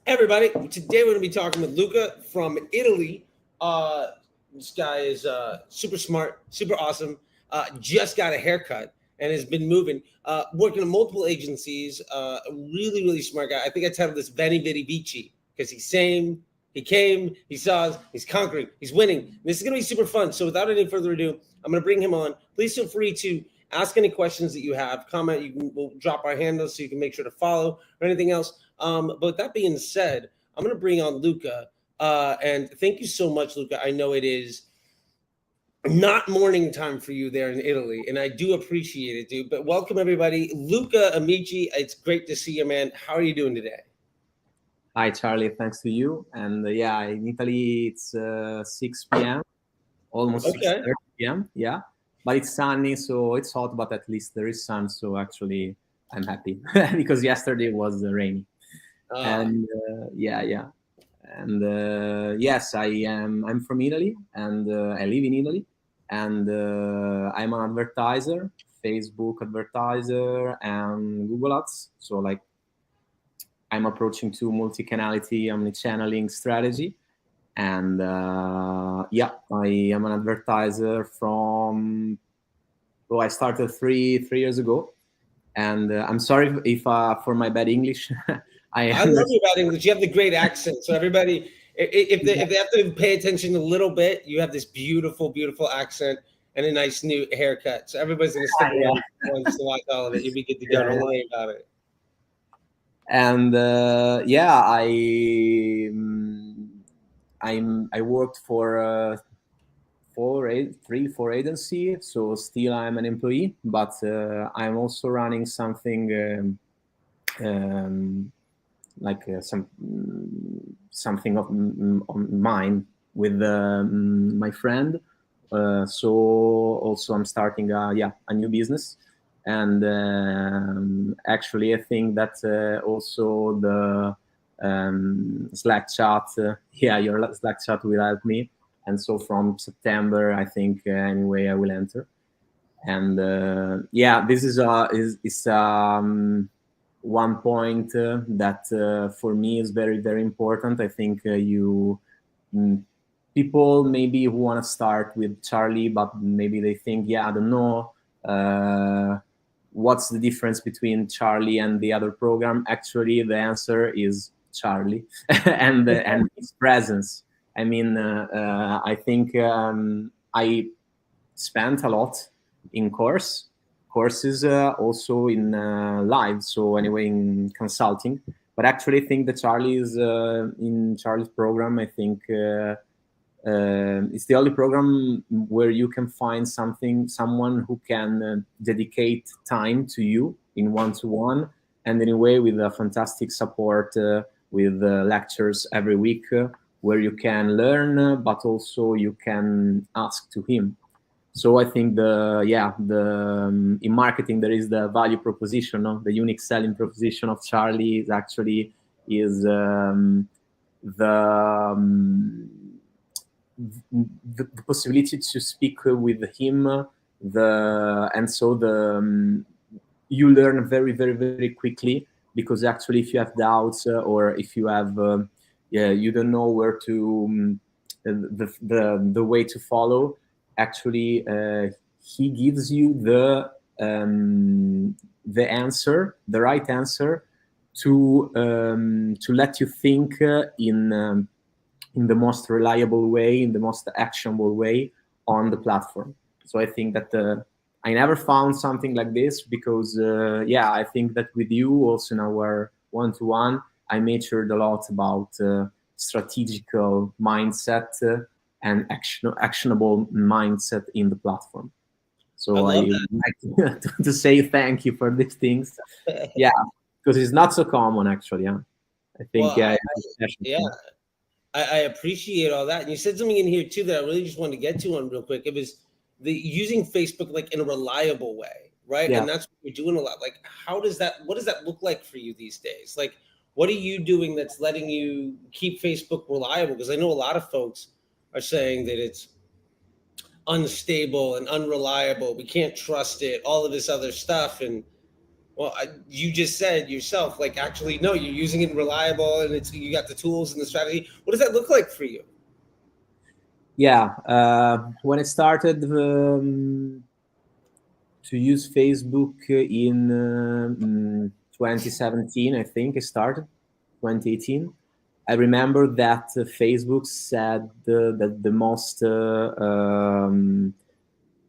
Hey everybody, today we're going to be talking with Luca from Italy. This guy is super smart, super awesome, just got a haircut and has been moving, working in multiple agencies. Really, really smart guy. I think I titled this Veni Vidi Vici because he's same, he came, he saw us, he's conquering, he's winning. This is going to be super fun. So without any further ado, I'm going to bring him on. Please feel free to ask any questions that you have, comment, we'll drop our handles so you can make sure to follow or anything else. But with that being said, I'm going to bring on Luca. And thank you so much, Luca. I know it is not morning time for you there in Italy, and I do appreciate it, dude. But welcome, everybody. Luca Amici, it's great to see you, man. How are you doing today? Hi, Charlie. Thanks to you. And yeah, in Italy, it's 6 p.m., almost Okay. 6:30 p.m. Yeah, but it's sunny, so it's hot, but at least there is sun. So actually, I'm happy because yesterday was rainy. And yeah. And yes, I'm from Italy, and I live in Italy, and I'm an advertiser, Facebook advertiser, and Google Ads. So like, I'm approaching to multi-canality, omni-channeling strategy. And yeah, I am an advertiser from, well, I started three years ago. And I'm sorry if for my bad English. I love you about English. You have the great accent. So everybody, if they have to pay attention a little bit, you have this beautiful, beautiful accent and a nice new haircut. So everybody's going to stick around just to watch all of it. You'll be good to go. Don't worry about it. And yeah, I worked for four agency, so still I'm an employee, but I'm also running something like something of mine with my friend. So also I'm starting a new business. And actually, I think that also the Slack chat, your Slack chat will help me. And so from September, I think anyway, I will enter. And yeah, this is one point that for me is very, very important. I think people maybe who want to start with Charley, but maybe they think, I don't know. What's the difference between Charley and the other program? Actually, the answer is Charley and his presence. I mean, I think I spent a lot in courses, also in live. So anyway, in consulting. But actually, I think that Charley is in Charley's program. I think it's the only program where you can find someone who can dedicate time to you in one-to-one, and in a way with a fantastic support with lectures every week where you can learn, but also you can ask to him. So I think in marketing there is the value proposition, no? The unique selling proposition of Charley is actually the possibility to speak with him, you learn very, very, very quickly, because actually if you have doubts or if you have you don't know where to the way to follow, actually he gives you the answer, the right answer to let you think in the most reliable way, in the most actionable way on the platform. So I think that I never found something like this, because I think that with you also in our one-to-one, I matured a lot about strategical mindset and actionable mindset in the platform. So I like to say thank you for these things. Yeah, because it's not so common actually. Yeah, I think I appreciate all that. And you said something in here too that I really just wanted to get to on real quick. It was the using Facebook like in a reliable way, right? Yeah. And that's what you're doing a lot. Like, what does that look like for you these days? Like, what are you doing that's letting you keep Facebook reliable? Because I know a lot of folks are saying that it's unstable and unreliable. We can't trust it, all of this other stuff. And Well, you just said yourself, like, actually, no, you're using it reliable, and you got the tools and the strategy. What does that look like for you? Yeah, when I started to use Facebook in 2017, I think I started 2018. I remember that Facebook said that the most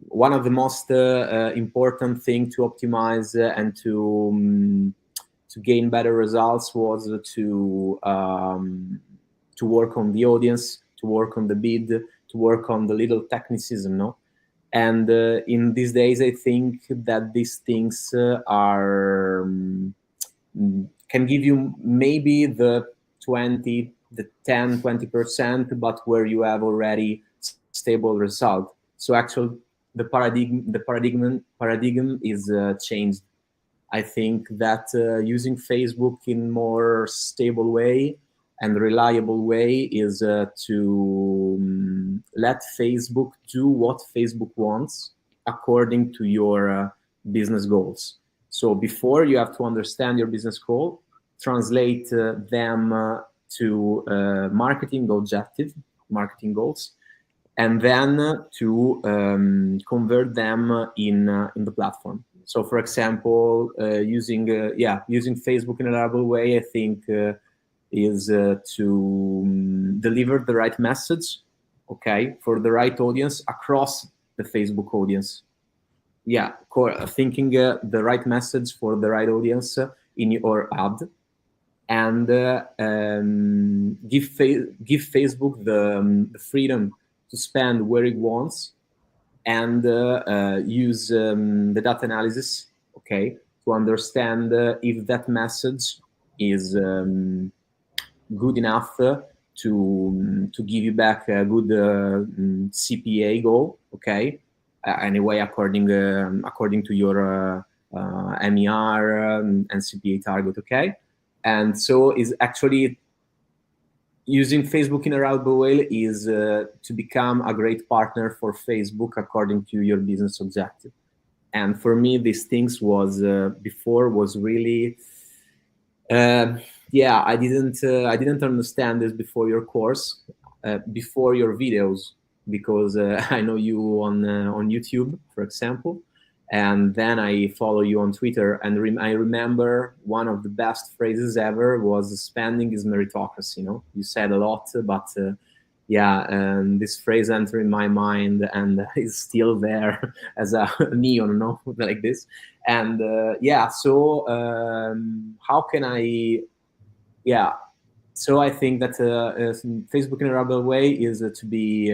one of the most important thing to optimize and to gain better results was to work on the audience, to work on the bid, to work on the little technicism, no? And in these days, I think that these things can give you maybe the 10-20%, but where you have already stable result. So actually, the paradigm is changed. I think that using Facebook in more stable way and reliable way is to let Facebook do what Facebook wants according to your business goals. So before, you have to understand your business goal, translate them to marketing goals, and then to convert them in the platform. So, for example, using Facebook in a reliable way, I think is to deliver the right message, okay, for the right audience across the Facebook audience. Yeah, thinking the right message for the right audience in your ad, and give Facebook the freedom to spend where it wants, and use the data analysis, okay, to understand if that message is good enough to give you back a good CPA goal, okay, anyway, according to your MER and CPA target, okay. And so is actually using Facebook in a reliable way is to become a great partner for Facebook according to your business objective. And for me, these things was before was really I didn't understand this before your course, before your videos, because I know you on YouTube, for example, and then I follow you on Twitter, and I remember one of the best phrases ever was "spending is meritocracy." You know, you said a lot, but and this phrase entered in my mind and is still there as a neon, no, like this. And so how can I? Yeah, so I think that Facebook in a reliable way is to be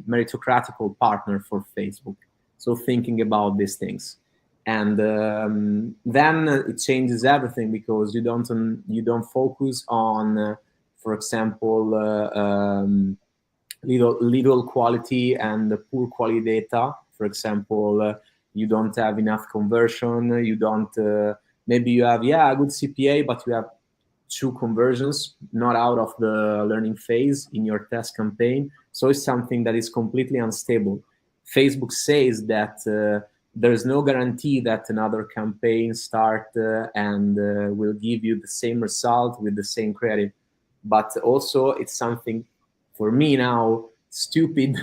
meritocratical partner for Facebook. So thinking about these things, and then it changes everything, because you don't focus on, for example, little quality and poor quality data. For example, you don't have enough conversion. You don't. Maybe you have a good CPA, but you have 2 conversions, not out of the learning phase in your test campaign. So it's something that is completely unstable. Facebook says that there is no guarantee that another campaign start and will give you the same result with the same creative. But also it's something for me now stupid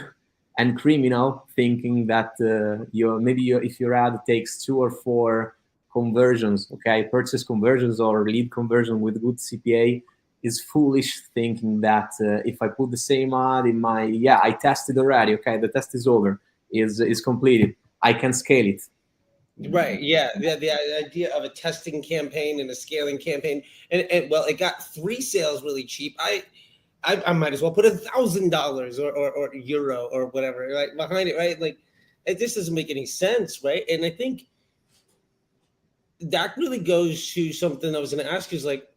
and criminal, thinking that if your ad takes 2 or 4 conversions, okay, purchase conversions or lead conversion with good CPA, is foolish thinking that if I put the same ad in my, I tested already, okay, the test is over, is completed, I can scale it. Right. Yeah. The idea of a testing campaign and a scaling campaign, and well, it got 3 sales really cheap. I might as well put $1,000 or euro or whatever, right, behind it, right? Like, it just doesn't make any sense, right? And I think that really goes to something I was going to ask, is like,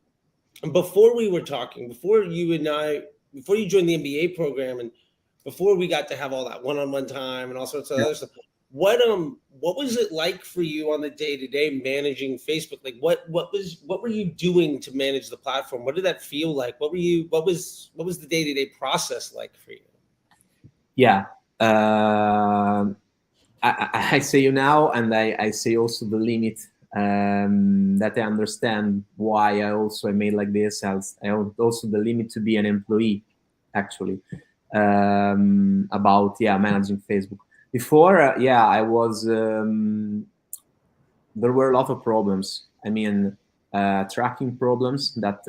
before we were talking, before you joined the MBA program, and before we got to have all that one-on-one time and all sorts of other stuff, what was it like for you on the day-to-day managing Facebook? Like, what were you doing to manage the platform? What did that feel like? What was the day-to-day process like for you? Yeah. I say you now, and I say also the limit that I understand why I made like this. I also the limit to be an employee, actually, about managing Facebook. Before, I was. There were a lot of problems. I mean, tracking problems that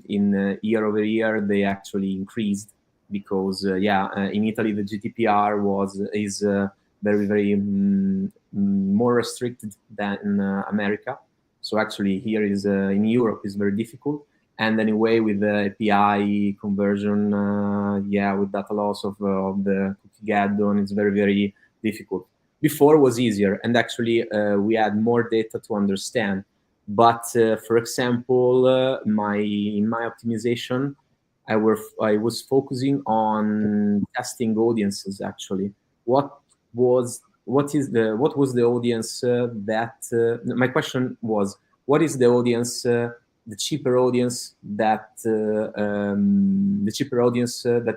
in year over year they actually increased because in Italy the GDPR is very very more restricted than in America. So actually here is in Europe is very difficult. And anyway, with the API conversion, with data loss of the cookie add-on, it's very very difficult. Before was easier, and actually we had more data to understand. But for example, in my optimization, I was focusing on testing audiences. Actually, what was the audience my question was, what is the audience, the cheaper audience that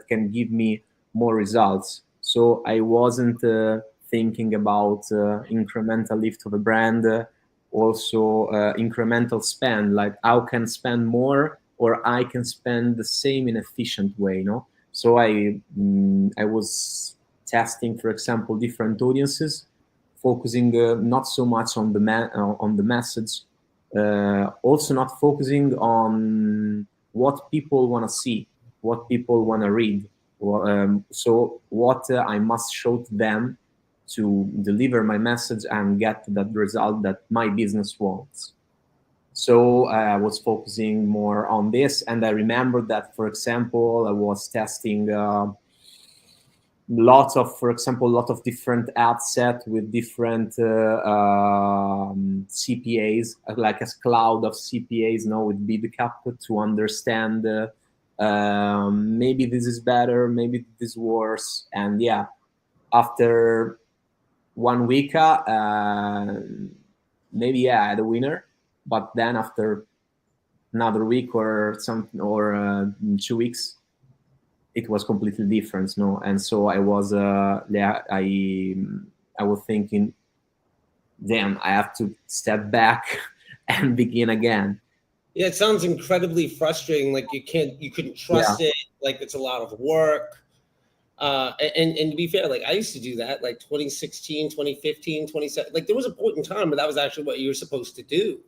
can give me more results? So I wasn't thinking about incremental lift of a brand, also incremental spend, like how can spend more or I can spend the same in efficient way, So I was testing, for example, different audiences, focusing not so much on the message, also not focusing on what people want to see, what people want to read. So what I must show to them to deliver my message and get that result that my business wants. So I was focusing more on this, and I remember that, for example, I was testing lot of different ad set with different CPAs, like a cloud of CPAs, with BidCap to understand maybe this is better, maybe this is worse. And after 1 week, maybe I had a winner, but then after another week or 2 weeks, it was completely different, And so I was, I was thinking, damn, I have to step back and begin again. Yeah, it sounds incredibly frustrating. Like you couldn't trust it. Like it's a lot of work. And to be fair, like I used to do that, like 2016, 2015, 2017. Like there was a point in time where that was actually what you were supposed to do,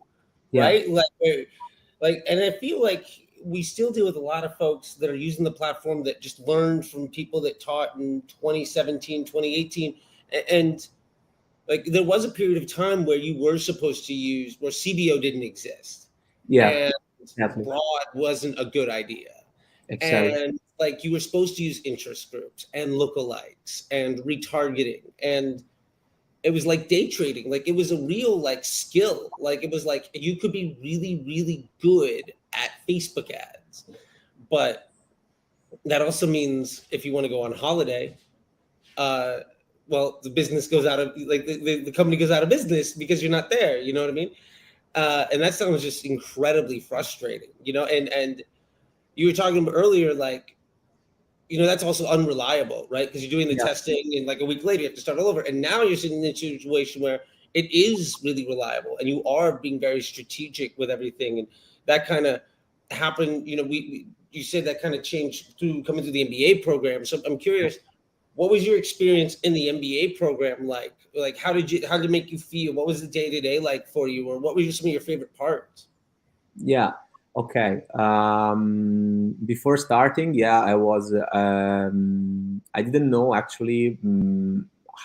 right? Like, and I feel like we still deal with a lot of folks that are using the platform that just learned from people that taught in 2017, 2018. And like there was a period of time where you were supposed to use, where CBO didn't exist. Yeah. And broad wasn't a good idea. Exactly. And like you were supposed to use interest groups and lookalikes and retargeting, and it was like day trading. Like it was a real like skill. Like it was like you could be really, really good at Facebook ads, but that also means if you want to go on holiday, well, the business goes out of like the company goes out of business because you're not there. You know what I mean? And that sounds just incredibly frustrating. And you were talking about earlier, like, that's also unreliable, right? Because you're doing the testing and like a week later you have to start all over. And now you're sitting in a situation where it is really reliable and you are being very strategic with everything. And that kind of happened, you said that kind of changed through coming through the MBA program. So I'm curious, what was your experience in the MBA program like? Like, how did it make you feel? What was the day-to-day like for you? Or what were some of your favorite parts? Yeah. Okay. Before starting, I was. I didn't know actually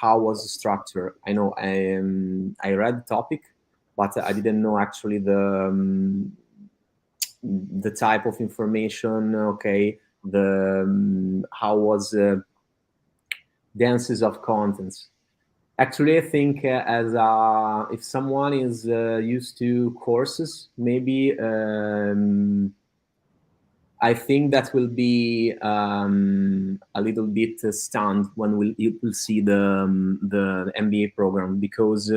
how was the structure. I know I read the topic, but I didn't know actually the type of information. Okay, how was denses of contents. Actually, I think if someone is used to courses, maybe I think that will be a little bit stunned when you will see the MBA program, because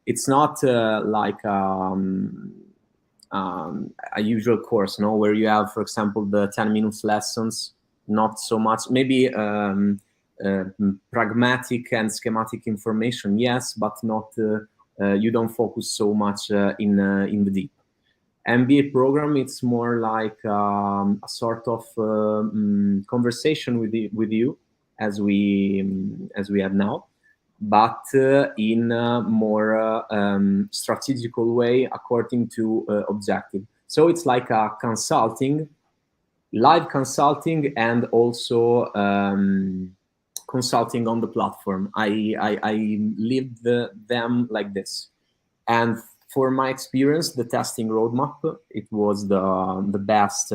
it's not like a usual course, where you have, for example, the 10-minute lessons. Not so much, maybe. Pragmatic and schematic information, yes, but not you don't focus so much in the deep. MBA program, it's more like a sort of conversation with you as we have now, but in a more strategical way according to objective. So it's like a consulting, live consulting, and also consulting on the platform. I lived them like this. And for my experience, the testing roadmap, it was the best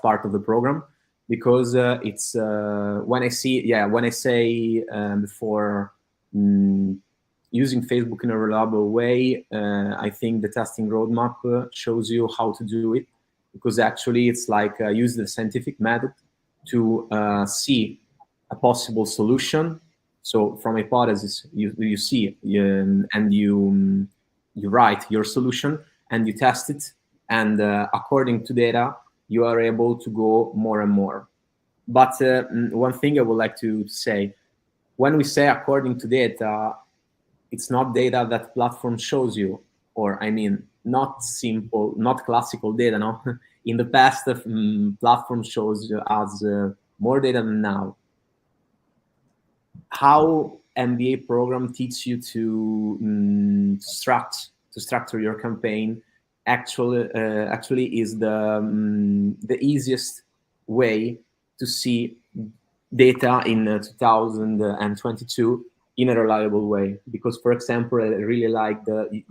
part of the program, because it's when I say before using Facebook in a reliable way, I think the testing roadmap shows you how to do it, because actually it's like use the scientific method to see a possible solution. So from hypothesis, you see and you write your solution and you test it, and according to data, you are able to go more and more. But one thing I would like to say, when we say according to data, it's not data that platform shows you, or I mean, not simple, not classical data. No, in the past, platform shows us more data than now. How MBA program teach you to structure your campaign actually is the easiest way to see data in 2022 in a reliable way. Because, for example, I really like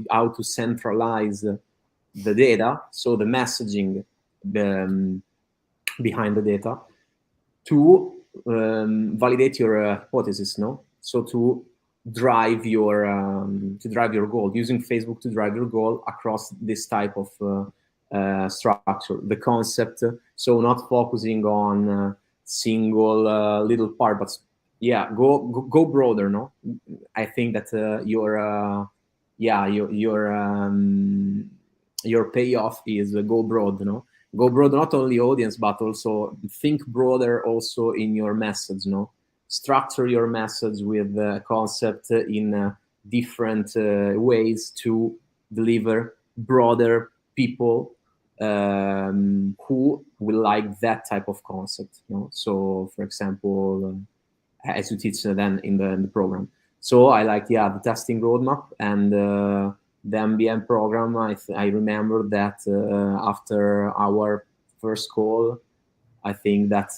how to centralize the data, so the messaging behind the data, to validate your hypothesis, no? So to drive your goal, using Facebook to drive your goal across this type of structure, the concept. So not focusing on single little part, but yeah, go broader, no? I think that your payoff is go broad, no? Go broad, not only audience, but also think broader also in your message, no? Structure your message with the concept in different ways to deliver broader people who will like that type of concept, you know? So, for example, as you teach then in the program. So I like, the testing roadmap and the MBA program. I remember that after our first call, I think that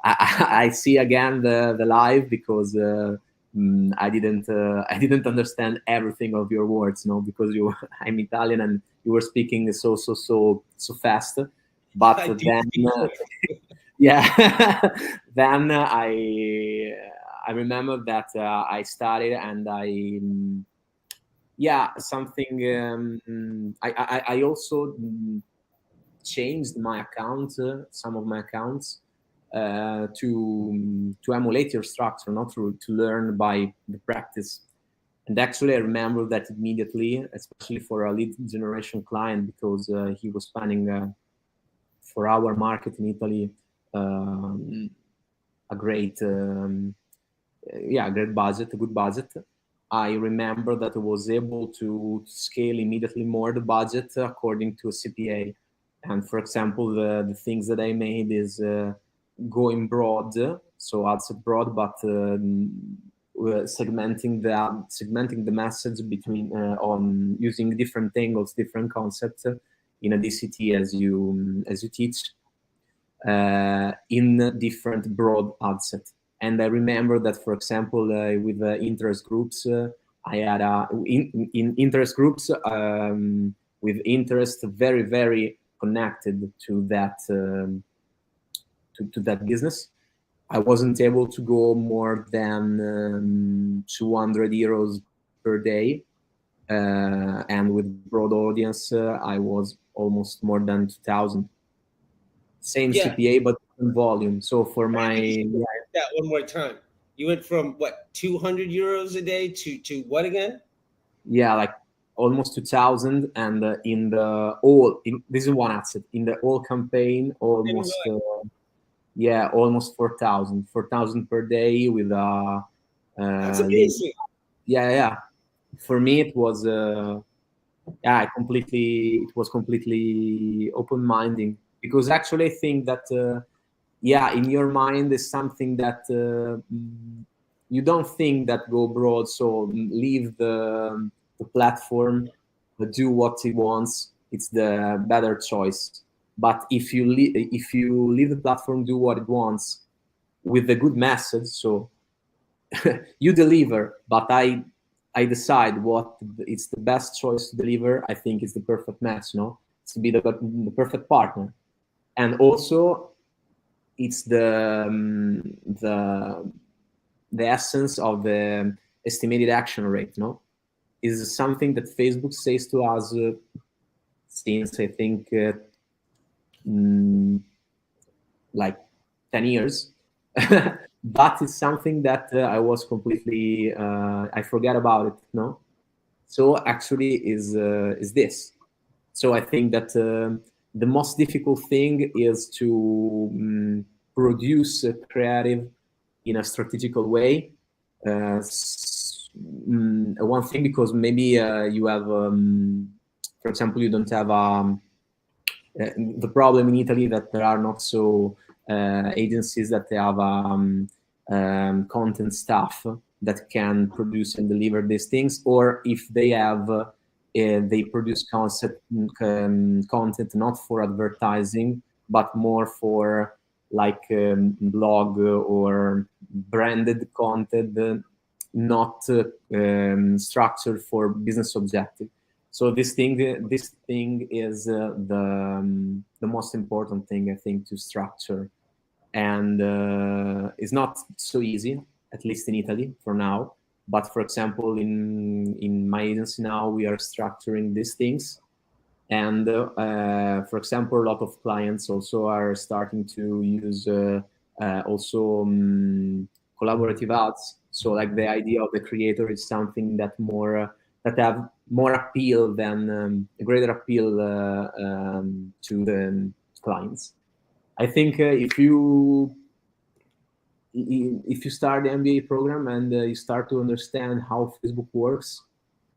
I see again the live, because I didn't understand everything of your words, no, because I'm Italian and you were speaking so fast. But then, then I remember that I studied and I also changed my account, some of my accounts, to emulate your structure, not to learn by the practice. And actually, I remember that immediately, especially for a lead generation client, because he was planning for our market in Italy a great budget, a good budget. I remember that I was able to scale immediately more the budget according to a CPA. And for example, the things that I made is going broad, so I'd say broad, but segmenting the message between on using different angles, different concepts in a DCT as you teach in different broad ad set. And I remember that, for example, with interest groups, I had in interest groups with interest very, very connected to that to that business. I wasn't able to go more than 200 euros per day, and with broad audience, I was almost more than 2,000. Same CPA, but volume. So for my that one more time, you went from what, 200 euros a day to what again? Yeah, like almost 2,000, and in the all, this is one asset. In the whole campaign, almost almost 4,000 per day with that's amazing. yeah. For me, it was it was completely open-minded, because actually I think that in your mind is something that you don't think that go broad, so leave the platform, do what he wants, it's the better choice. But if you leave the platform, do what it wants with a good message, so you deliver, but I decide what it's the best choice to deliver. I think it's the perfect match, no? It's to be the perfect partner. And also it's the essence of the estimated action rate, no? Is something that Facebook says to us since I think like 10 years. But it's something that I was completely I forget about it, no? So actually is this. So I think that the most difficult thing is to produce a creative in a strategical way. One thing, because maybe you have, for example, you don't have the problem in Italy that there are not so agencies that they have content staff that can produce and deliver these things, or if they have, they produce content not for advertising, but more for like blog or branded content, not structured for business objective. So this thing is the most important thing, I think, to structure, and it's not so easy, at least in Italy for now. But for example, in my agency now, we are structuring these things, and for example, a lot of clients also are starting to use also collaborative ads. So like the idea of the creator is something that more that have more appeal than a greater appeal to the clients. I think if you start the MBA program and you start to understand how Facebook works,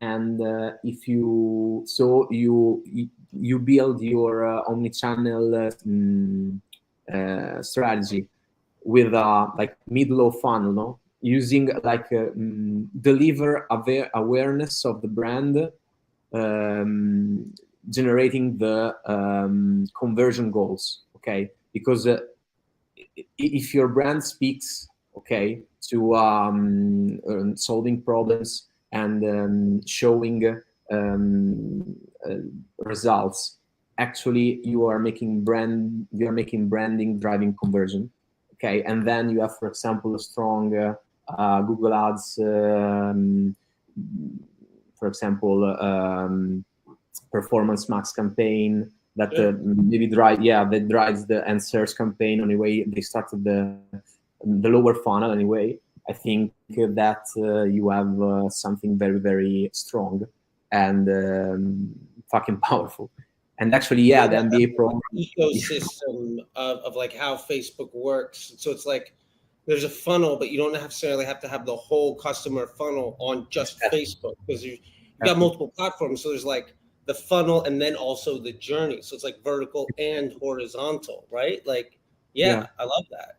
and if you build your omni-channel strategy with like mid-low funnel, no? Using like deliver awareness of the brand, generating the conversion goals, okay? Because if your brand speaks, okay, to solving problems and showing results, actually you are making branding driving conversion, okay? And then you have, for example, a strong Google Ads, for example, Performance Max campaign that maybe that drives the answers campaign. Anyway, they started the lower funnel anyway. I think that you have something very, very strong and fucking powerful. And actually, the MBA program ecosystem of like how Facebook works. So it's like there's a funnel, but you don't necessarily have to have the whole customer funnel on just Facebook, because you got multiple platforms. So there's like the funnel and then also the journey. So it's like vertical and horizontal, right? Like, I love that.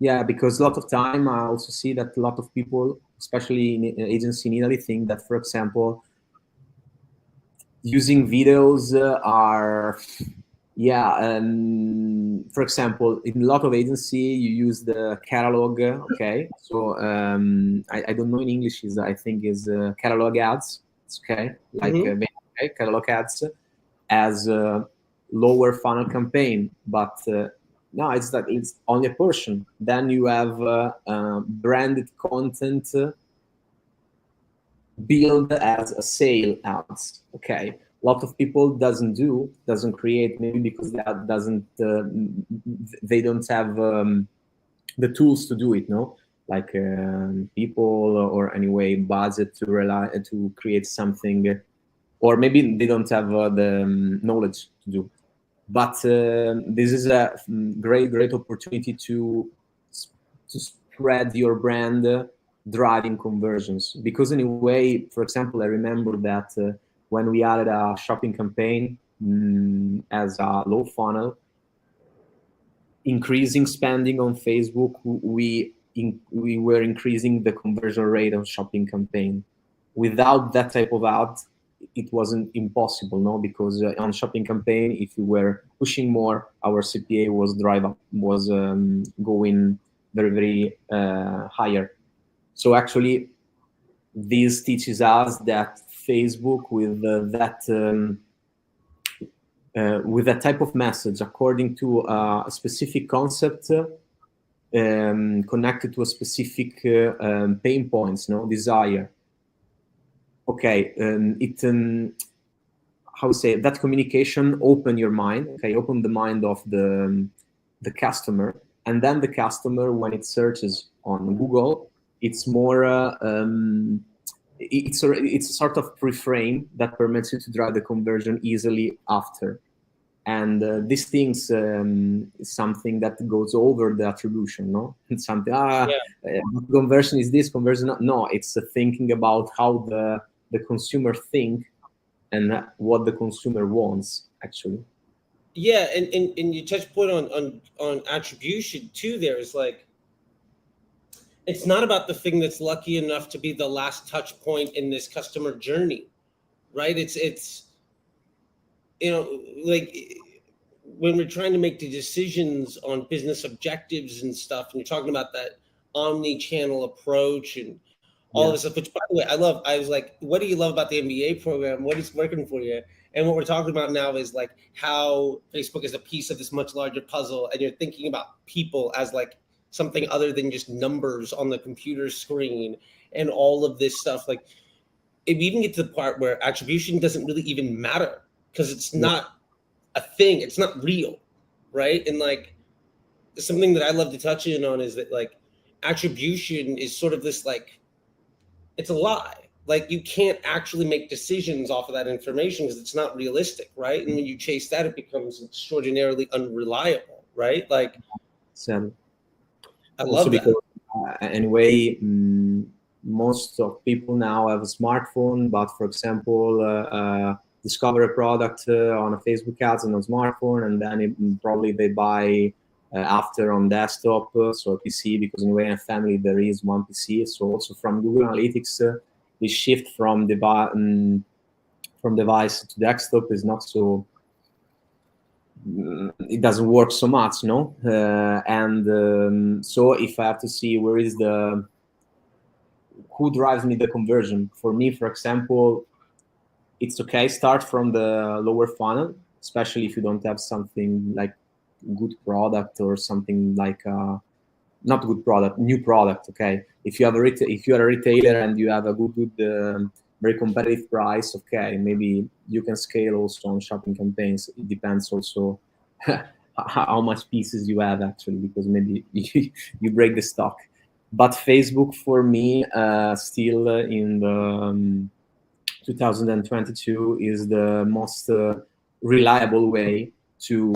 Yeah, because a lot of time I also see that a lot of people, especially in agency in Italy, think that, for example, using videos are, for example, in a lot of agency, you use the catalog, okay? So I don't know in English, I think is catalog ads, okay? Like catalog ads as a lower funnel campaign, but no, it's only a portion. Then you have branded content build as a sale ads, okay? A lot of people doesn't create, maybe because that doesn't they don't have the tools to do it, no? Like people or anyway budget to create something, or maybe they don't have the knowledge to do. But this is a great opportunity to spread your brand driving conversions, because in a way, for example, I remember that when we added a shopping campaign as a low funnel, increasing spending on Facebook, we were increasing the conversion rate on shopping campaign. Without that type of ad, it wasn't impossible, no? Because on shopping campaign, if we were pushing more, our CPA was going very, very higher. So actually, this teaches us that Facebook with that type of message, according to a specific concept, connected to a specific pain points, no desire. Okay, how to say it? That communication open your mind. Okay, open the mind of the customer, and then the customer, when it searches on Google, it's more it's a sort of preframe that permits you to drive the conversion easily after. And these things is something that goes over the attribution, no? It's something, conversion is this, conversion, no, it's thinking about how the consumer think and what the consumer wants, actually. Yeah, and you touch point on attribution too. There is like, it's not about the thing that's lucky enough to be the last touch point in this customer journey, right? It's like when we're trying to make the decisions on business objectives and stuff, and you're talking about that omni-channel approach and all this stuff, which, by the way, I was like, what do you love about the MBA program? What is working for you? And what we're talking about now is like how Facebook is a piece of this much larger puzzle, and you're thinking about people as like something other than just numbers on the computer screen and all of this stuff. Like, if we even get to the part where attribution doesn't really even matter because it's not a thing, it's not real, right? And like, something that I love to touch in on is that like attribution is sort of this like, it's a lie. Like, you can't actually make decisions off of that information because it's not realistic, right? And when you chase that, it becomes extraordinarily unreliable, right? Like, So I love because, that. anyway, most of people now have a smartphone, but for example, discover a product on a Facebook ads on a smartphone, and then probably they buy after on desktop, so PC, because in a way in a family there is one PC. So also from Google Analytics, the shift from device to desktop is not so. It doesn't work so much, no? So if I have to see where is who drives me the conversion, for me, for example, it's okay, start from the lower funnel, especially if you don't have something like good product or something like not good product, new product. Okay, if you have if you are a retailer and you have a good very competitive price, okay, maybe you can scale also on shopping campaigns. It depends also how much pieces you have, actually, because maybe you break the stock. But Facebook, for me, still in the 2022 is the most reliable way to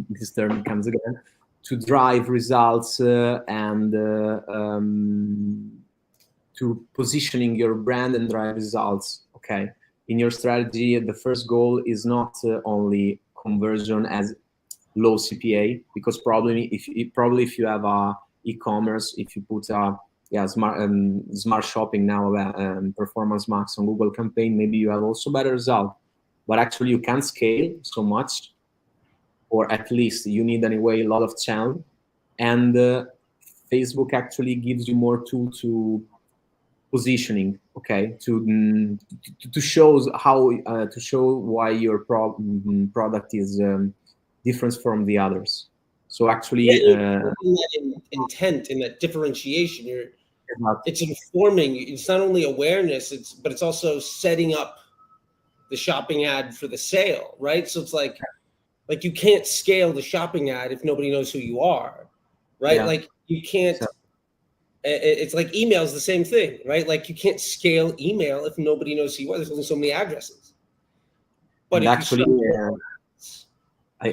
this term comes again, to drive results and to positioning your brand and drive results. Okay, in your strategy, the first goal is not only conversion as low CPA, because probably if you have a e-commerce, if you put a smart shopping now, performance max on Google campaign, maybe you have also better result. But actually you can't scale so much, or at least you need anyway a lot of channel. And Facebook actually gives you more tool to positioning, okay, to show how to show why your product is different from the others. So actually, intent and that differentiation, it's informing. It's not only awareness, but it's also setting up the shopping ad for the sale, right? So it's like you can't scale the shopping ad if nobody knows who you are, right? Like you can't. It's like email is the same thing, right? Like you can't scale email if nobody knows who you are. There's only so many addresses. But if actually, I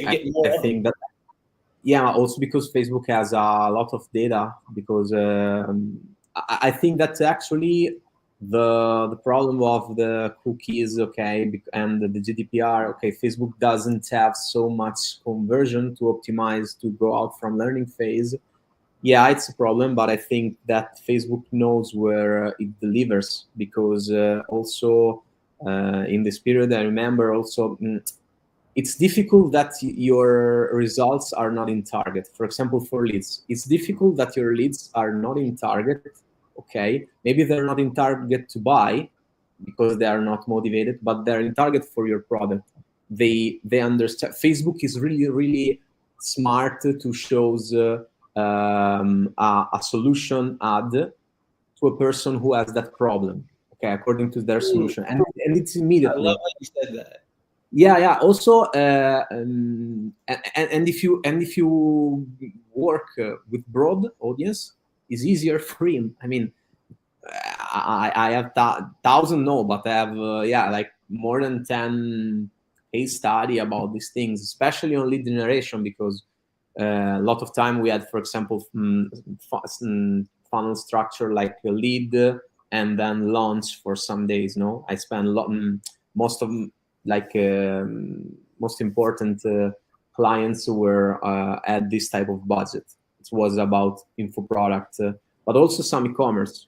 think that also because Facebook has a lot of data, because I think that actually the problem of the cookies, okay, and the GDPR, okay, Facebook doesn't have so much conversion to optimize to go out from learning phase. Yeah, it's a problem, but I think that Facebook knows where it delivers, because also in this period, I remember also it's difficult that your results are not in target. For example, for leads, it's difficult that your leads are not in target. Okay, maybe they're not in target to buy because they are not motivated, but they're in target for your product. They understand. Facebook is really smart to shows a solution ad to a person who has that problem. Okay, according to their solution, and it's immediately. I love how you said that. Yeah. Also, and if you work with broad audience, it's easier for him. I mean, I have thousand, no, but I have like more than 10 case study about these things, especially on lead generation, because a lot of time we had, for example, funnel structure like a lead and then launch for some days. No, I spend a lot, most of most important clients were at this type of budget. It was about info product, but also some e-commerce.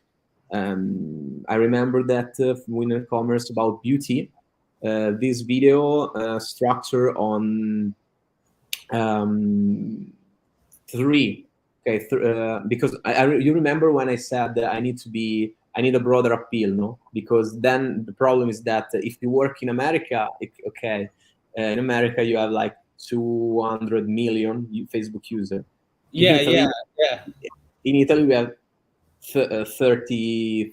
I remember that in e-commerce about beauty, this video structure on three. Okay, because you remember when I said that I need a broader appeal, no? Because then the problem is that if you work in America, in America you have like 200 million Facebook user. Yeah. In Italy we have 30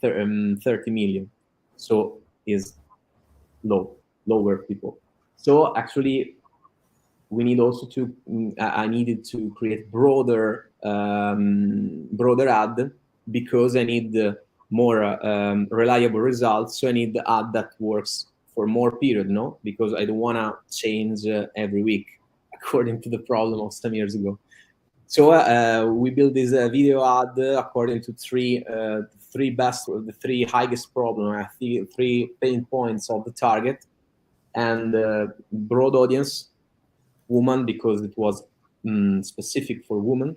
million, so is lower people. So actually we need also to I needed to create broader ad, because I need more reliable results. So I need the ad that works for more period, no? Because I don't want to change every week according to the problem of some years ago. So we built this video ad according to the three highest problem, three pain points of the target, and broad audience, woman, because it was specific for women,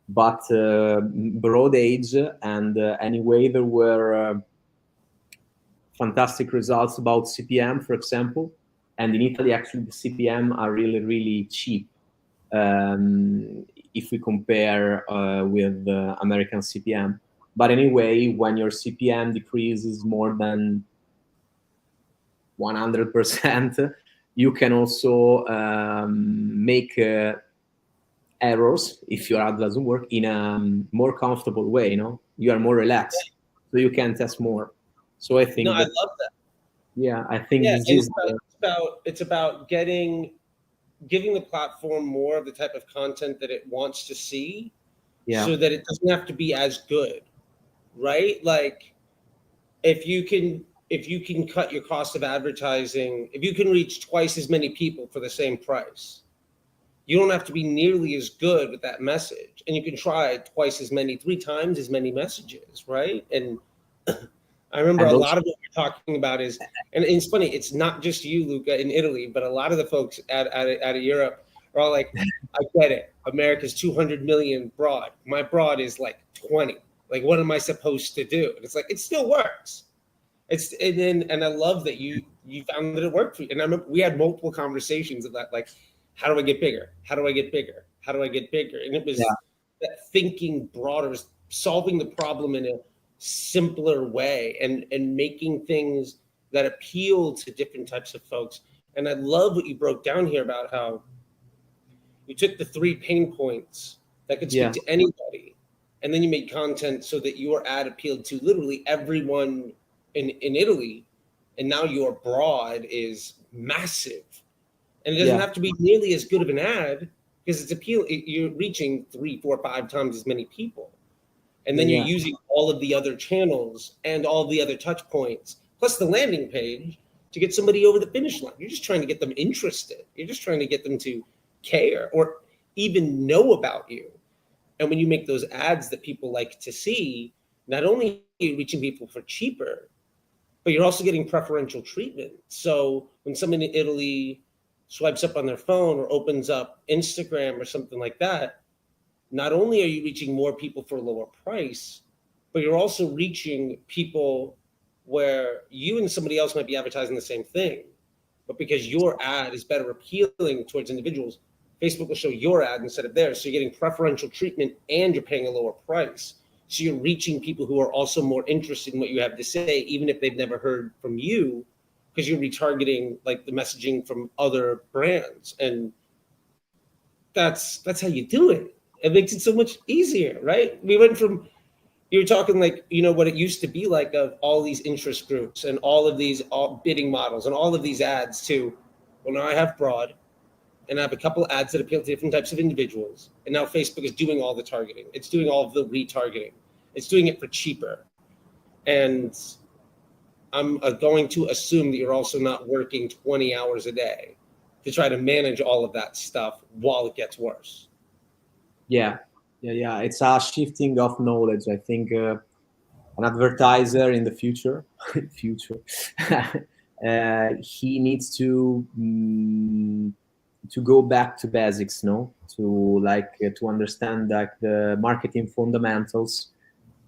but broad age, and anyway there were fantastic results about CPM, for example. And in Italy, actually, the CPM are really cheap if we compare with American CPM. But anyway, when your CPM decreases more than 100%, you can also make errors if your ad doesn't work in a more comfortable way. You know, you are more relaxed, so you can test more. So I think I love that. Yeah, I think this is it's about giving the platform more of the type of content that it wants to see, so that it doesn't have to be as good, right? Like if you can cut your cost of advertising, if you can reach twice as many people for the same price, you don't have to be nearly as good with that message, and you can try twice as many, 3 times as many messages, right? And I remember a lot of what you're talking about is, and it's funny, it's not just you, Luca, in Italy, but a lot of the folks out of Europe are all like, I get it. America's 200 million broad. My broad is like 20. Like, what am I supposed to do? And it's like, it still works. And I love that you found that it worked for you. And I remember we had multiple conversations about like, how do I get bigger? How do I get bigger? How do I get bigger? And it was that thinking broader, solving the problem in a simpler way, and making things that appeal to different types of folks. And I love what you broke down here about how you took the 3 pain points that could speak to anybody, and then you made content so that your ad appealed to literally everyone in Italy, and now your broad is massive, and it doesn't have to be nearly as good of an ad, because you're reaching 3, 4, 5 times as many people. And then you're using all of the other channels and all the other touch points, plus the landing page, to get somebody over the finish line. You're just trying to get them interested. You're just trying to get them to care or even know about you. And when you make those ads that people like to see, not only are you reaching people for cheaper, but you're also getting preferential treatment. So when someone in Italy swipes up on their phone or opens up Instagram or something like that, not only are you reaching more people for a lower price, but you're also reaching people where you and somebody else might be advertising the same thing. But because your ad is better appealing towards individuals, Facebook will show your ad instead of theirs. So you're getting preferential treatment and you're paying a lower price. So you're reaching people who are also more interested in what you have to say, even if they've never heard from you, because you're retargeting like the messaging from other brands. And that's how you do it. It makes it so much easier, right? We went from, you were talking like, what it used to be like of all these interest groups and all of these bidding models and all of these ads to, well, now I have broad and I have a couple ads that appeal to different types of individuals. And now Facebook is doing all the targeting. It's doing all of the retargeting. It's doing it for cheaper. And I'm going to assume that you're also not working 20 hours a day to try to manage all of that stuff while it gets worse. Yeah. It's a shifting of knowledge. I think an advertiser in the future, he needs to go back to basics, no? To understand like the marketing fundamentals.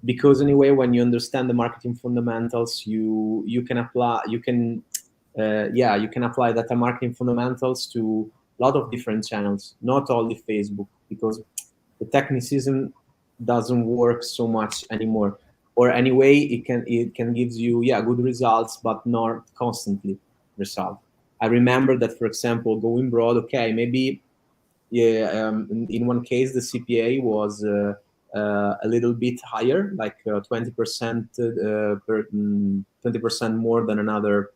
Because anyway, when you understand the marketing fundamentals, you can apply data marketing fundamentals to a lot of different channels, not only Facebook, because the technicism doesn't work so much anymore. Or anyway, it can give you good results, but not constantly result. I remember that, for example, going broad, okay, maybe in one case the CPA was a little bit higher, like 20% 20% more than another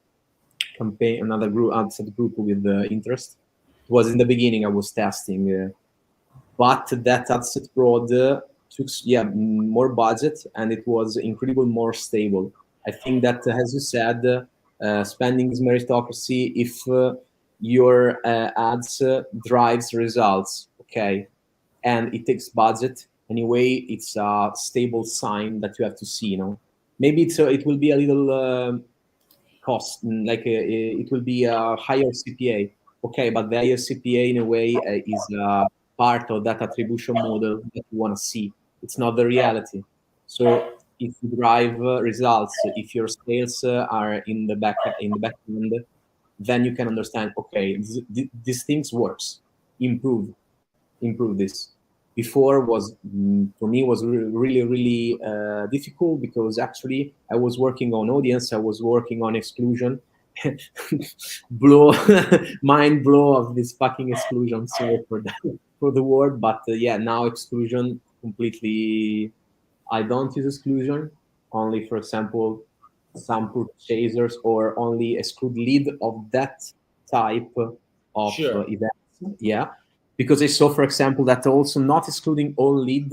campaign, another group, outside group with interest. It was in the beginning I was testing, but that asset broad took more budget, and it was incredibly more stable. I think that, as you said, spending is meritocracy. If your ads drives results, okay, and it takes budget anyway, it's a stable sign that you have to see. Maybe it will be a little cost, like it will be a higher CPA, okay, but the higher CPA in a way is part of that attribution model that you want to see. It's not the reality. So if you drive results, if your sales are in the back end, then you can understand, okay, these things works. Improve this. Before was, for me, was really difficult, because actually I was working on audience, I was working on exclusion. Mind blow of this fucking exclusion. Sorry for that, for the word, but now exclusion completely. I don't use exclusion, only, for example, some purchasers, or only exclude lead of that type of events. Yeah, because I saw, for example, that also not excluding all lead.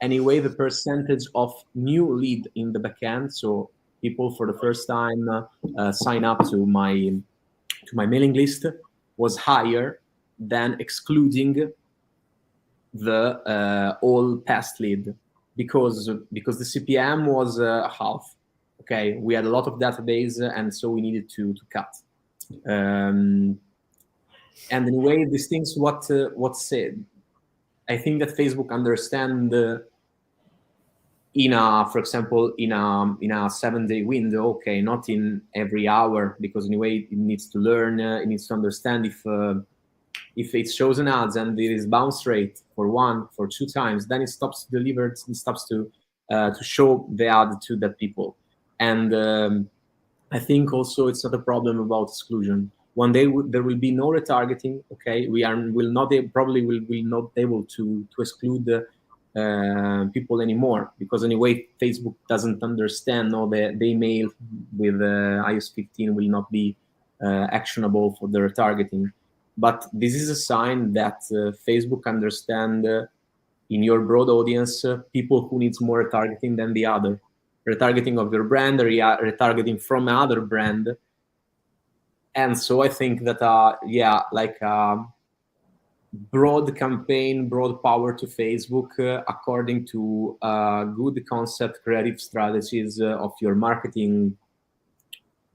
Anyway, the percentage of new lead in the backend, so people for the first time sign up to my mailing list, was higher than excluding the all past lead, because the CPM was half. Okay, we had a lot of database, and so we needed to cut. And anyway, these things, what said, I think that Facebook understand for example, in a 7-day window, okay, not in every hour, because anyway it needs to learn, it needs to understand if it shows an ads and there is bounce rate for 2 times, then it stops to deliver, it stops to show the ad to that people. And I think also it's not a problem about exclusion. One day there will be no retargeting. Okay, probably will not able to exclude people anymore, because anyway Facebook doesn't understand. No, the email with iOS 15 will not be actionable for the retargeting. But this is a sign that Facebook understand in your broad audience people who needs more retargeting than the other. Retargeting of your brand, retargeting from another brand. And so I think that broad campaign, broad power to Facebook, according to good concept, creative strategies of your marketing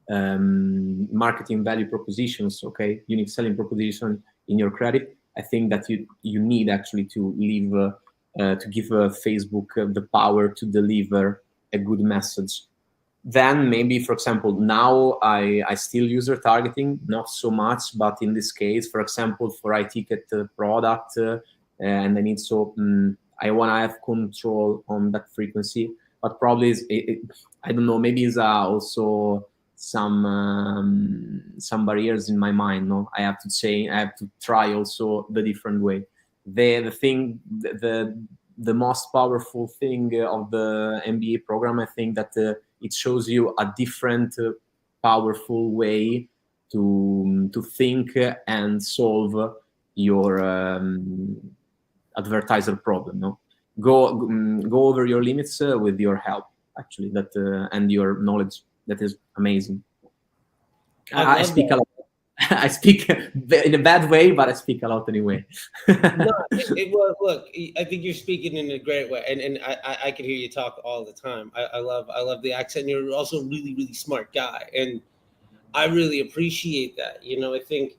value propositions, okay, unique selling proposition in your credit. I think that you need actually to leave to give Facebook the power to deliver a good message. Then maybe, for example, now I still use retargeting, not so much, but in this case, for example, for iTicket product, and I need I want to have control on that frequency, but probably I don't know, maybe it's also some barriers in my mind. No, I have to try also the different way. The most powerful thing of the MBA program, I think that it shows you a different powerful way to think and solve your advertiser problem. No, go over your limits with your help, actually, that and your knowledge. That is amazing. I speak a lot. I speak in a bad way, but I speak a lot anyway. No, look, I think you're speaking in a great way, and I can hear you talk all the time. I love the accent. You're also a really, really smart guy, and I really appreciate that. You know, I think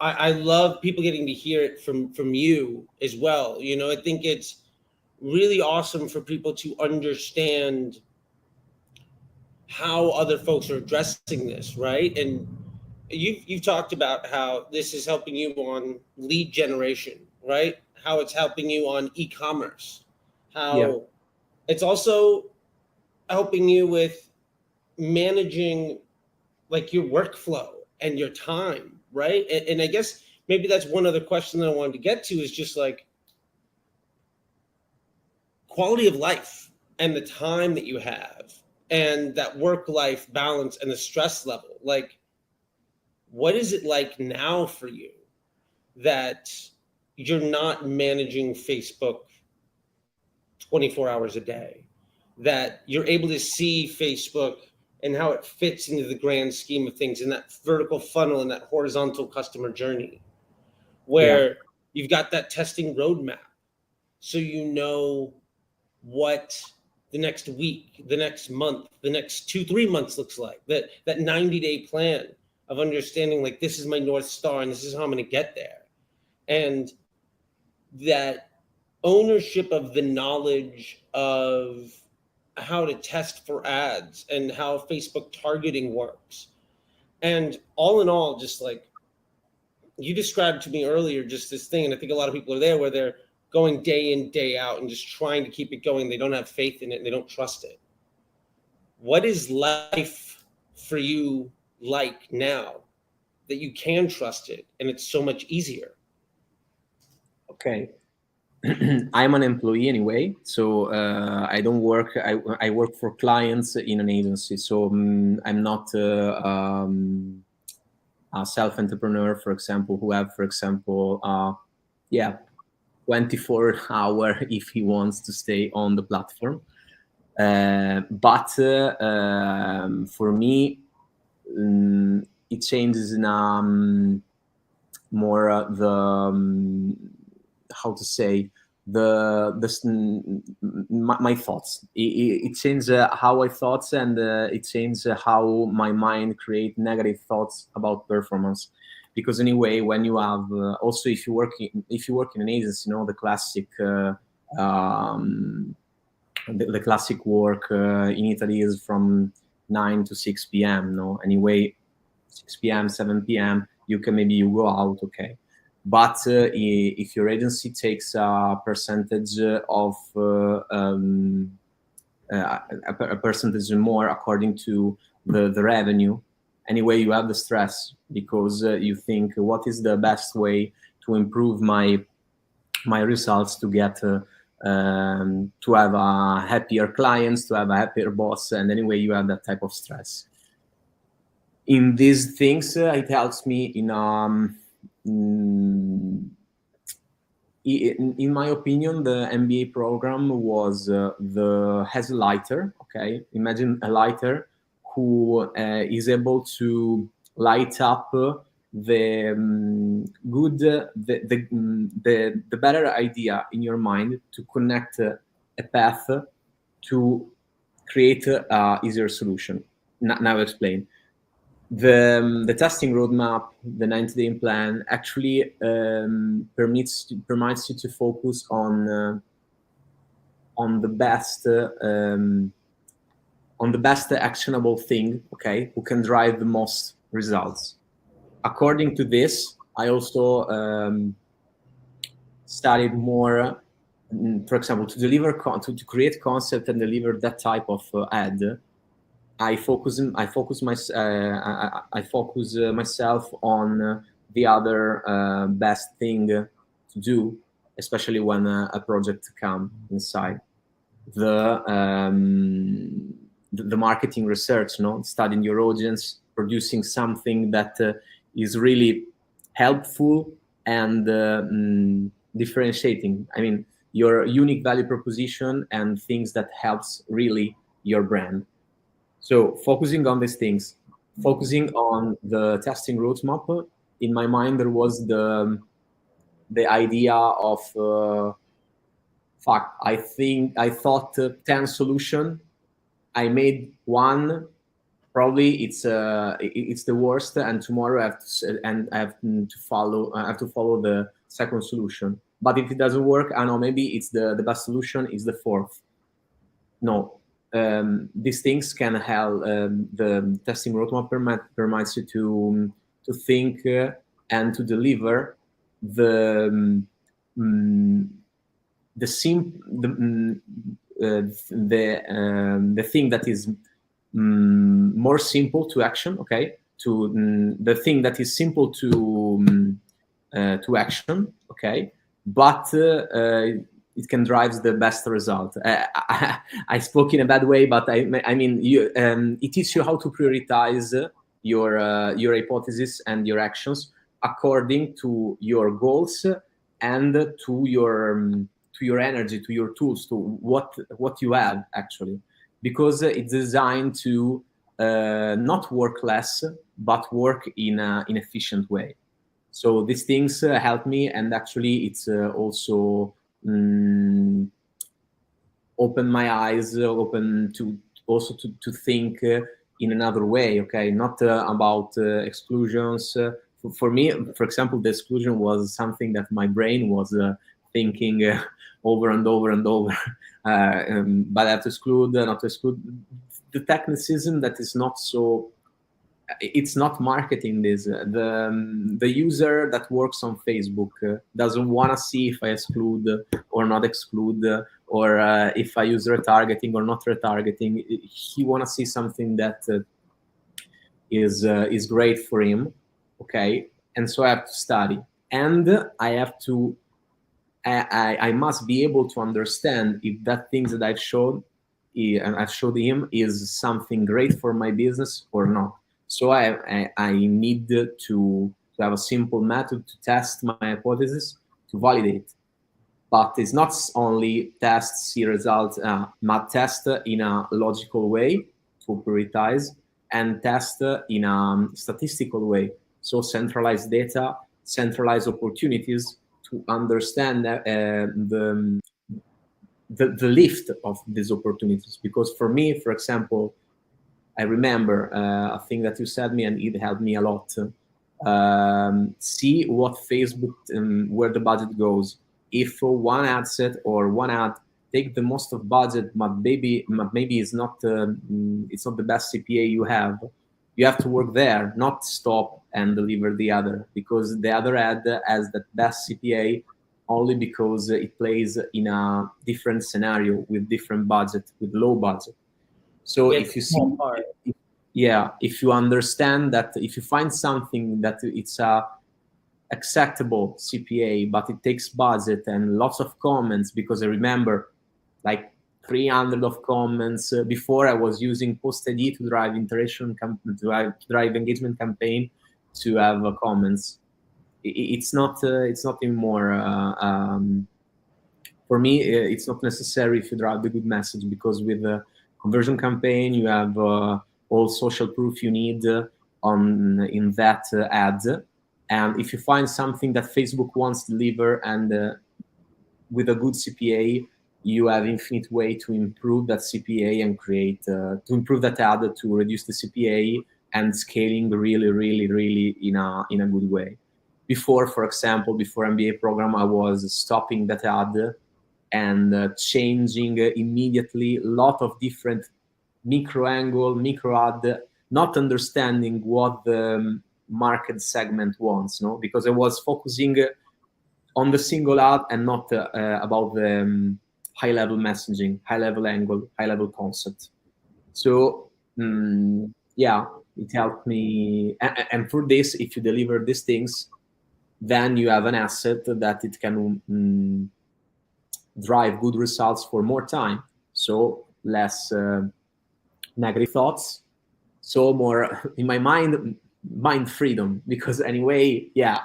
I love people getting to hear it from you as well. You know, I think it's really awesome for people to understand how other folks are addressing this, right? And you've talked about how this is helping you on lead generation, right? How it's helping you on e-commerce, how it's also helping you with managing like your workflow and your time, right? And I guess maybe that's one other question that I wanted to get to, is just like quality of life and the time that you have and that work-life balance and the stress level. Like, what is it like now for you that you're not managing Facebook 24 hours a day, that you're able to see Facebook and how it fits into the grand scheme of things in that vertical funnel and that horizontal customer journey, where you've got that testing roadmap, so you know what the next week, the next month, the next 2-3 months looks like, that 90-day plan of understanding, like, this is my North Star and this is how I'm going to get there. And that ownership of the knowledge of how to test for ads and how Facebook targeting works. And all in all, just like you described to me earlier, just this thing, and I think a lot of people are there, where they're going day in, day out and just trying to keep it going. They don't have faith in it and they don't trust it. What is life for you like now that you can trust it and it's so much easier? Okay. I'm an employee anyway, so I don't work. I work for clients in an agency, so I'm not a self-entrepreneur, for example, who have, for example, 24 hour if he wants to stay on the platform. But for me, it changes in more how to say, my thoughts. It changes how I thoughts, and it changes how my mind create negative thoughts about performance. Because anyway, when you have also if you work in an agency, you know, the classic the classic work in Italy is from 9 to 6 p.m. No, anyway, 6 p.m., 7 p.m. you go out, okay. But if your agency takes a percentage of a percentage more according to the revenue, anyway, you have the stress, because you think, what is the best way to improve my results, to get to have happier clients, to have a happier boss, and anyway, you have that type of stress. In these things, it helps me in my opinion, the MBA program has a lighter. Okay, imagine a lighter who is able to light up the better idea in your mind to connect a path to create a easier solution. Now I'll explain. The testing roadmap, the 90-day plan, actually permits you to focus on the best actionable thing, okay, who can drive the most results. According to this, I also studied more. For example, to deliver to create concept and deliver that type of ad, I focus myself on the other best thing to do, especially when a project comes inside the marketing research, studying your audience, producing something that is really helpful and differentiating. I mean, your unique value proposition and things that helps really your brand. So focusing on these things, focusing on the testing roadmap, in my mind there was the idea of I thought 10 solution. I made one. Probably it's the worst, and tomorrow I have to follow the second solution. But if it doesn't work, I know maybe it's the best solution is the fourth. No, these things can help. The testing roadmap permits you to think and to deliver the thing that is more simple to action, okay, to the thing that is simple to action, okay, but it can drive the best result. I spoke in a bad way, but I mean, it teaches you how to prioritize your hypothesis and your actions according to your goals and to your energy, to your tools, to what you have actually, because it's designed to not work less, but work in an efficient way. So these things help me, and actually it's also open my eyes, open to also to think in another way. Okay, not about exclusions. For me, for example, the exclusion was something that my brain was thinking over and over and over. But I have to exclude, not to exclude. The technicism that is not so. It's not marketing this. The user that works on Facebook doesn't want to see if I exclude or not exclude, or if I use retargeting or not retargeting. He want to see something that is great for him, okay? And so I have to study, and I have to. I must be able to understand if that thing that I've showed and I've showed him is something great for my business or not. So I need to have a simple method to test my hypothesis, to validate. But it's not only test, see results, but test in a logical way to prioritize, and test in a statistical way. So centralized data, centralized opportunities to understand the lift of these opportunities. Because for me, for example, I remember a thing that you said me, and it helped me a lot. See what Facebook, where the budget goes. If one ad set or one ad take the most of budget, but maybe it's not the best CPA you have to work there, not stop and deliver the other, because the other ad has the best CPA only because it plays in a different scenario with different budget, with low budget. So if you see, if you understand that, if you find something that it's a acceptable CPA, but it takes budget and lots of comments, because I remember like 300 of comments before I was using post ID to drive interaction, drive engagement campaign to have comments. It's not anymore. For me, it's not necessary if you drive the good message, because with the conversion campaign, you have all social proof you need in that ad. And if you find something that Facebook wants to deliver, and with a good CPA, you have infinite way to improve that CPA and create to improve that ad, to reduce the CPA, and scaling really, really, really in a good way. Before, for example, before MBA program, I was stopping that ad and changing immediately a lot of different micro angle, micro ad, not understanding what the market segment wants, no? Because I was focusing on the single ad and not about the high-level messaging, high-level angle, high-level concept. So yeah, it helped me. And for this, if you deliver these things, then you have an asset that it can drive good results for more time. So less negative thoughts. So more, in my mind freedom. Because anyway, yeah,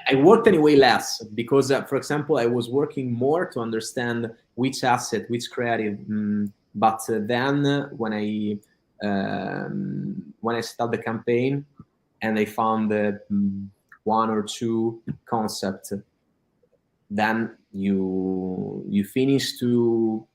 I worked anyway less because, for example, I was working more to understand which asset, which creative. But then when I started the campaign and I found one or two concepts, then you finish to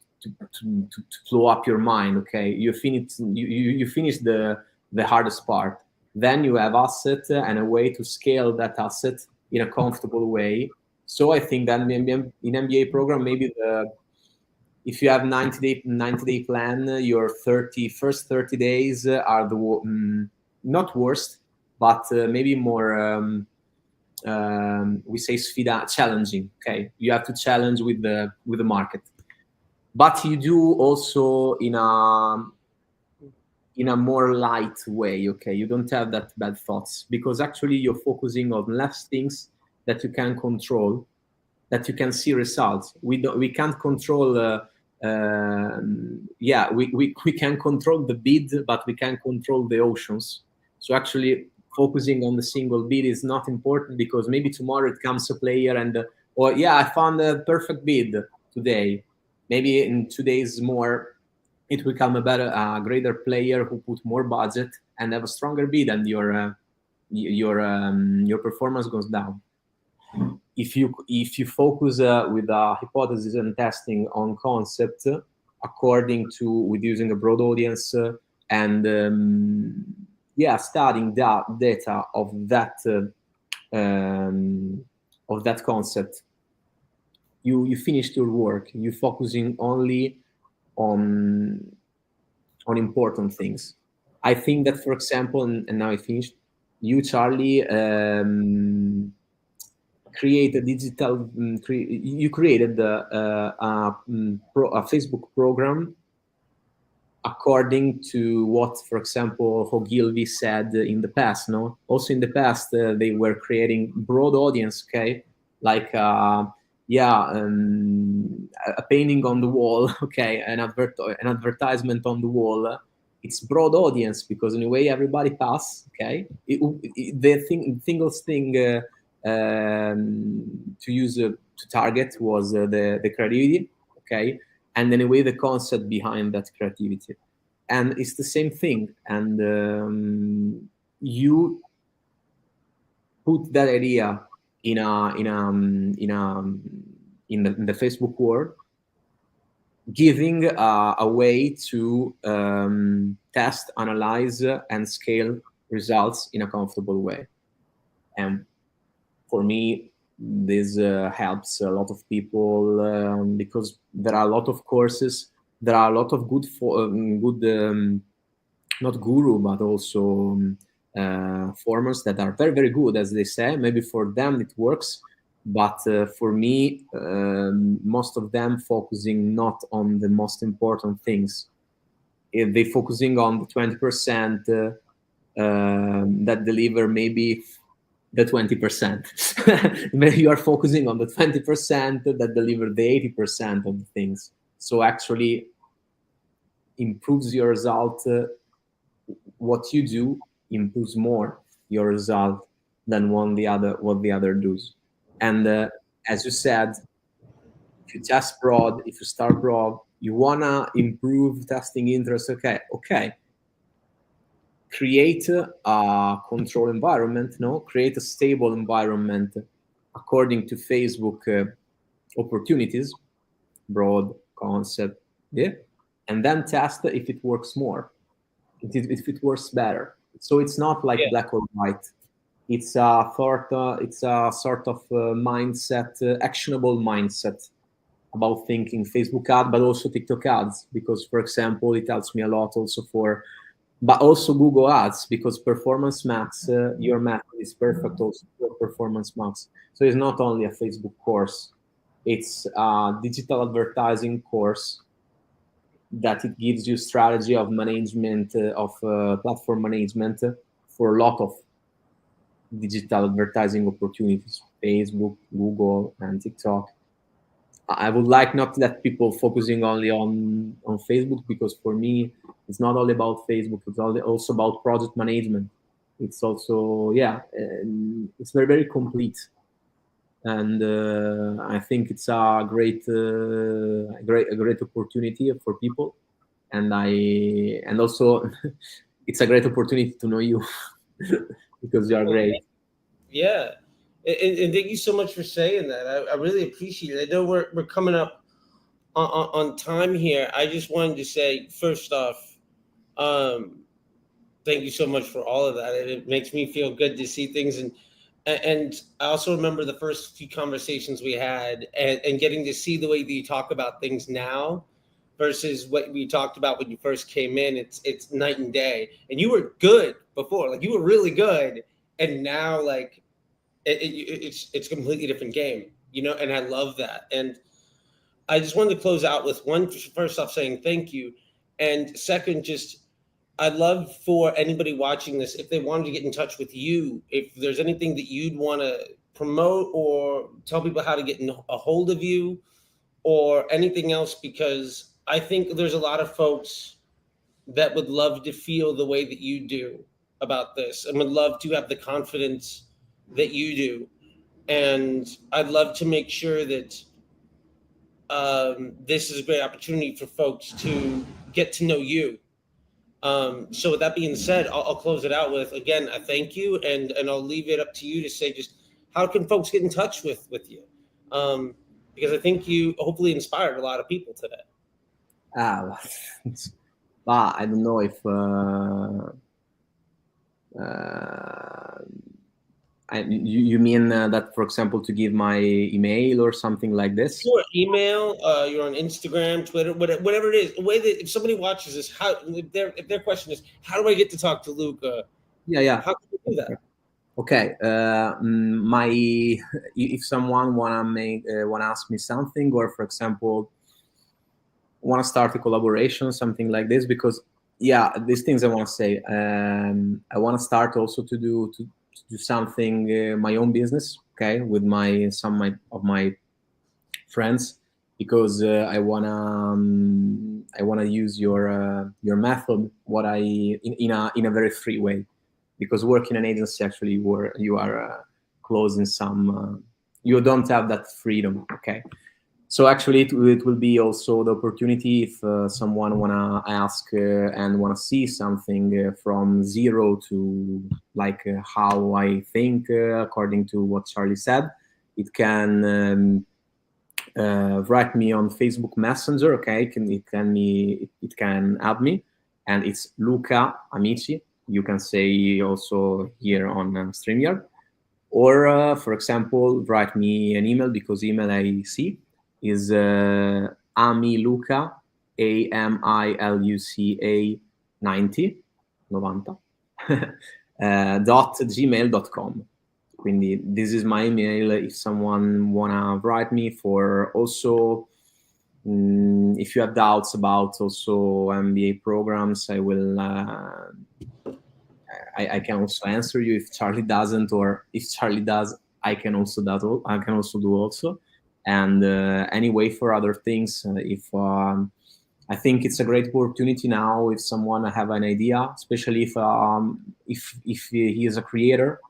blow up your mind. Okay, you finish the hardest part. Then you have asset and a way to scale that asset in a comfortable way. So I think that in MBA program, maybe if you have 90-day plan, your first 30 days are the not worst, but maybe more we say challenging. Okay, you have to challenge with the market, but you do also in a more light way. Okay, you don't have that bad thoughts, because actually you're focusing on less things that you can control, that you can see results. We can't control we can control the bid, but we can't control the oceans. So actually focusing on the single bid is not important, because maybe tomorrow it comes a player and I found a perfect bid today. Maybe in 2 days more it will become a greater player who put more budget and have a stronger bid, and your performance goes down. If you focus with a hypothesis and testing on concept, according to with using a broad audience and studying that data of that concept, you finished your work. You're focusing only on important things. I think that, for example, and now I finished, you, Charley, created digital. You created a Facebook program according to what, for example, Ogilvy said in the past. No, also in the past they were creating broad audience. Okay, like a painting on the wall. Okay, an advertisement on the wall. It's broad audience because in a way everybody pass. Okay, the single thing to use to target was the creativity. Okay, and in a way the concept behind that creativity, and it's the same thing. And you put that idea in the Facebook world, giving a way to test, analyze, and scale results in a comfortable way. And for me, this helps a lot of people because there are a lot of courses, there are a lot of good not guru, but also formers that are very, very good, as they say. Maybe for them it works, but for me, most of them focusing not on the most important things. They're focusing on the 20% that deliver maybe the 20%. Maybe you are focusing on the 20% that deliver the 80% of the things. So actually improves your result. What you do improves more your result than what the other does. And as you said, if you test broad, if you start broad, you wanna improve testing interest. Okay. create a control environment, create a stable environment according to Facebook opportunities, broad concept, yeah, and then test if it works more, if it works better. So it's not like black or white. It's a sort of mindset, actionable mindset about thinking Facebook ad, but also TikTok ads, because, for example, it helps me a lot also but also Google ads, because Performance Max, your method is perfect also for Performance Max. So it's not only a Facebook course, it's a digital advertising course that it gives you strategy of management, of platform management for a lot of digital advertising opportunities, Facebook, Google, and TikTok. I would like not that people focusing only on Facebook, because for me, it's not all about Facebook. It's also about project management. It's also, it's very, very complete. And I think it's a great opportunity for people. And also it's a great opportunity to know you because you are great. Yeah. And thank you so much for saying that. I really appreciate it. I know we're coming up on time here. I just wanted to say, first off, thank you so much for all of that. It makes me feel good to see things. And I also remember the first few conversations we had, and getting to see the way that you talk about things now versus what we talked about when you first came in. It's night and day. And you were good before, like you were really good. And now, like, it's a completely different game, and I love that. And I just wanted to close out with one, first off, saying thank you, and second, just I'd love for anybody watching this, if they wanted to get in touch with you, if there's anything that you'd want to promote or tell people how to get in a hold of you or anything else, because I think there's a lot of folks that would love to feel the way that you do about this and would love to have the confidence that you do. And I'd love to make sure that this is a great opportunity for folks to get to know you. So with that being said, I'll close it out with, again, a thank you, and I'll leave it up to you to say just how can folks get in touch with you? Because I think you hopefully inspired a lot of people today. But I don't know if you mean that, for example, to give my email or something like this? Sure, email. You're on Instagram, Twitter, whatever it is. A way that if somebody watches this, if their question is, how do I get to talk to Luca? Yeah. How can you do that? Okay. If someone wanna ask me something, or for example, want to start a collaboration, something like this, because these things I want to say. I want to start also to do something, my own business, okay, with some of my friends, because I wanna use your method, in a very free way, because working in an agency, actually, where you are closed in some, you don't have that freedom, okay. So actually, it will be also the opportunity if someone wanna ask and wanna see something from zero to how I think according to what Charley said. It can write me on Facebook Messenger. Okay, it can add me, and it's Luca Amici. You can say also here on StreamYard, or for example, write me an email, because email I see is amiluca, AMILUCA 90 .gmail.com. Quindi this is my email if someone wanna write me. For also, if you have doubts about also MBA programs, I will I can also answer you if Charley doesn't, or if Charley does, I can also do also. And anyway, for other things, if I think it's a great opportunity now, if someone have an idea, especially if he is a creator,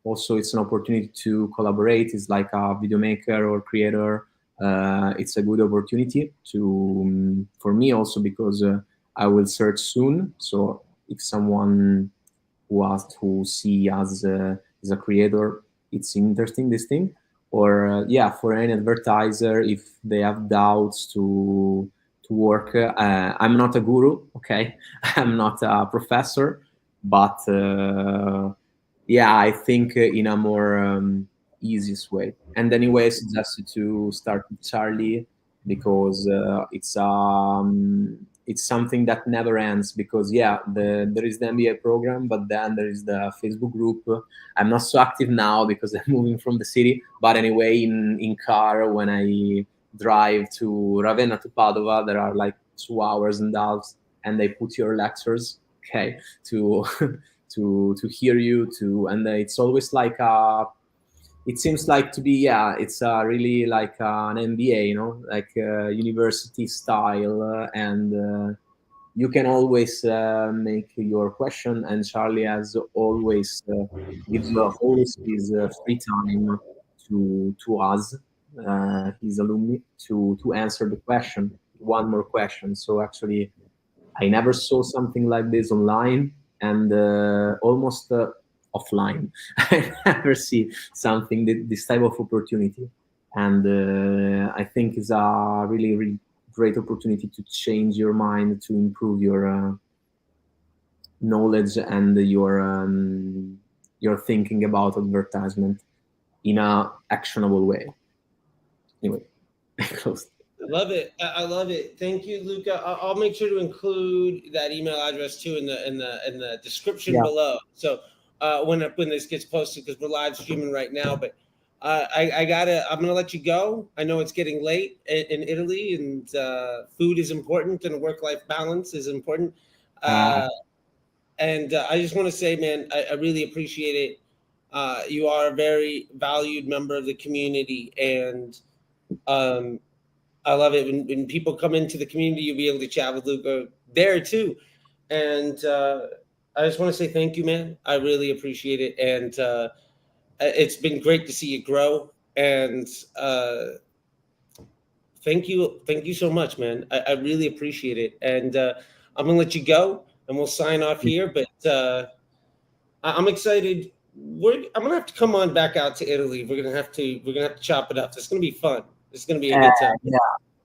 also it's an opportunity to collaborate. It's like a video maker or creator. It's a good opportunity for me also, because I will search soon. So if someone who see us as a creator, it's interesting, this thing. Or for any advertiser, if they have doubts to work, I'm not a guru, okay? I'm not a professor, but I think in a more easiest way. And anyway, I suggested to start with Charley because it's something that never ends. Because there is the MBA program, but then there is the Facebook group. I'm not so active now because I'm moving from the city. But anyway, in car, when I drive to Ravenna to Padova, there are like 2 hours and a half, and they put your lectures, okay, to to hear you, and it's always like it seems like to be it's really like an MBA, like university style, and you can always make your question, and Charley has always gives always his free time to us, his alumni, to answer the question, one more question. So actually, I never saw something like this online, and almost offline. I never see something this type of opportunity, and I think it's a really, really great opportunity to change your mind, to improve your knowledge and your thinking about advertisement in a actionable way. Anyway, closed. I love it. I love it. Thank you, Luca. I'll make sure to include that email address too in the description below. So when this gets posted, because we're live streaming right now, but I'm gonna let you go. I know it's getting late in Italy, and food is important, and work-life balance is important. And I just want to say, man, I really appreciate it. You are a very valued member of the community, and I love it when people come into the community. You'll be able to chat with Luca there too, and I just want to say thank you, man. I really appreciate it, and it's been great to see you grow. And thank you so much, man. I really appreciate it, and I'm gonna let you go, and we'll sign off here. But I'm excited. I'm gonna have to come on back out to Italy. We're gonna have to chop it up. It's gonna be fun. It's gonna be a good time.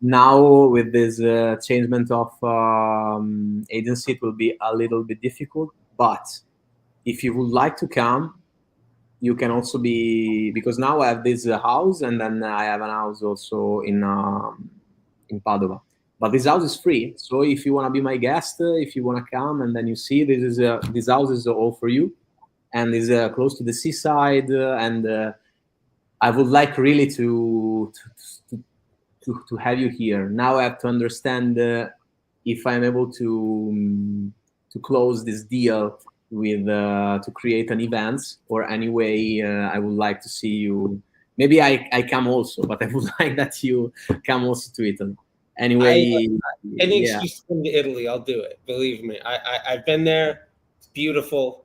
Now with this changement of agency, it will be a little bit difficult. But if you would like to come, you can also be, because now I have this house, and then I have an house also in Padova. But this house is free, so if you want to be my guest, if you want to come, and then you see this house is all for you, and is close to the seaside, and I would like really to have you here. Now I have to understand if I'm able to close this deal with to create an event, or anyway I would like to see you. Maybe I come also, but I would like that you come also to Italy. Anyway, any excuse to come to Italy, I'll do it. Believe me, I've been there. It's beautiful,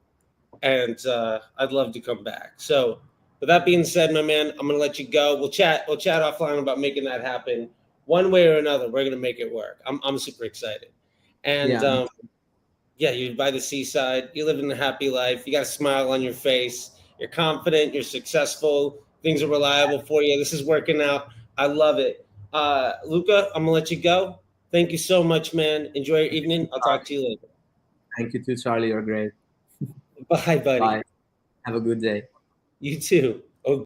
and I'd love to come back. So, with that being said, my man, I'm gonna let you go. We'll chat offline about making that happen. One way or another, we're gonna make it work. I'm super excited, and you're by the seaside. You live in a happy life. You got a smile on your face. You're confident. You're successful. Things are reliable for you. This is working out. I love it. Luca, I'm gonna let you go. Thank you so much, man. Enjoy your evening. I'll talk to you later. Thank you too, Charley. You're great. Bye, buddy. Bye. Have a good day. You too.